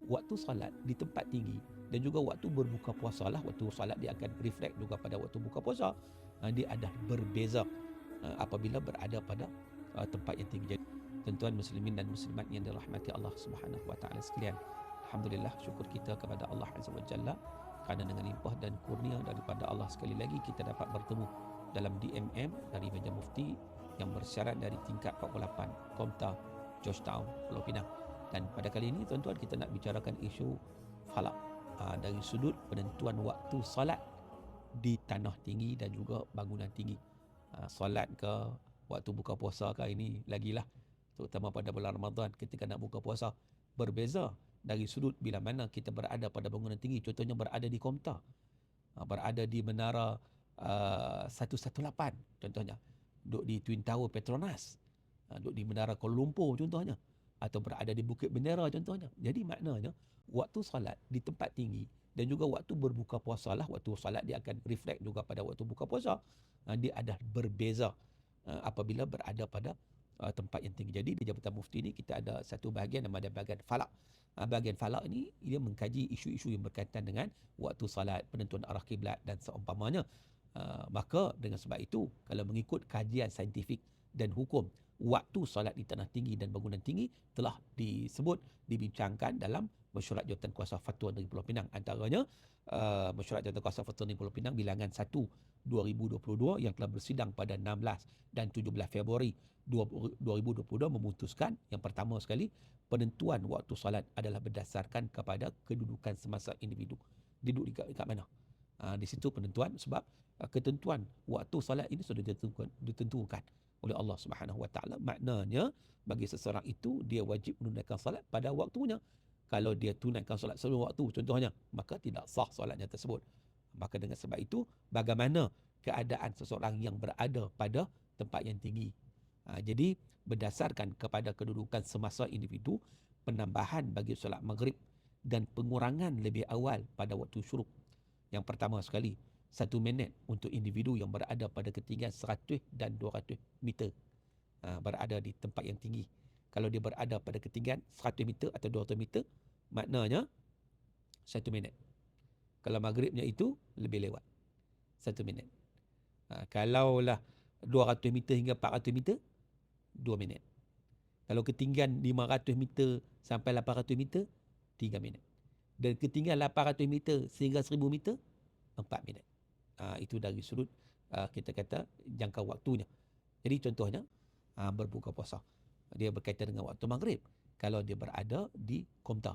waktu salat di tempat tinggi dan juga waktu berbuka puasa lah, waktu salat dia akan reflect juga pada waktu buka puasa. Dia ada berbeza apabila berada pada tempat yang tinggi. Jadi, tuan-tuan muslimin dan muslimat yang dirahmati Allah Subhanahu wa taala sekalian, alhamdulillah, syukur kita kepada Allah Azza wa Jalla kerana dengan limpah dan kurnia daripada Allah sekali lagi kita dapat bertemu dalam DMM dari Meja Mufti yang bersyarat dari tingkat 48 Komta Georgetown Pulau Pinang. Dan pada kali ini tuan-tuan kita nak bicarakan isu falak dari sudut penentuan waktu solat di tanah tinggi dan juga bangunan tinggi. Solat ke waktu buka puasa ke, ini lagilah, terutama pada bulan Ramadan ketika nak buka puasa, berbeza dari sudut bila mana kita berada pada bangunan tinggi. Contohnya berada di Komta, berada di menara 118 contohnya, duduk di Twin Tower Petronas, duduk di menara Kuala Lumpur contohnya, atau berada di Bukit Bendera contohnya. Jadi maknanya waktu salat di tempat tinggi dan juga waktu berbuka puasa lah, waktu salat dia akan reflect juga pada waktu buka puasa. Dia ada berbeza apabila berada pada tempat yang tinggi. Jadi di Jabatan Mufti ni kita ada satu bahagian nama dia bahagian falak. Bahagian falak ni dia mengkaji isu-isu yang berkaitan dengan waktu salat, penentuan arah kiblat dan seumpamanya. Maka dengan sebab itu, kalau mengikut kajian saintifik dan hukum, waktu solat di tanah tinggi dan bangunan tinggi telah disebut, dibincangkan dalam Mesyuarat Jawatan Kuasa Fatwa Negeri Pulau Pinang. Antaranya Mesyuarat Jawatan Kuasa Fatwa Negeri Pulau Pinang bilangan 1 2022 yang telah bersidang pada 16 dan 17 Februari 2022 memutuskan yang pertama sekali, penentuan waktu solat adalah berdasarkan kepada kedudukan semasa individu. Dia duduk dekat mana? Di situ penentuan, sebab ketentuan waktu salat ini sudah ditentukan oleh Allah Subhanahu Wa Taala. Maknanya bagi seseorang itu dia wajib menunaikan salat pada waktunya. Kalau dia tunaikan salat sebelum waktu contohnya, maka tidak sah salatnya tersebut. Maka dengan sebab itu, bagaimana keadaan seseorang yang berada pada tempat yang tinggi. Jadi berdasarkan kepada kedudukan semasa individu, penambahan bagi solat maghrib dan pengurangan lebih awal pada waktu syuruk. Yang pertama sekali, 1 minit untuk individu yang berada pada ketinggian 100 dan 200 meter, berada di tempat yang tinggi. Kalau dia berada pada ketinggian 100 meter atau 200 meter, maknanya 1 minit. Kalau maghribnya itu lebih lewat 1 minit. Kalaulah 200 meter hingga 400 meter, 2 minit. Kalau ketinggian 500 meter sampai 800 meter, 3 minit. Dan ketinggian 800 meter sehingga 1000 meter, 4 minit. Itu dari sudut kita kata jangka waktunya. Jadi contohnya berbuka puasa, dia berkaitan dengan waktu maghrib. Kalau dia berada di Komta,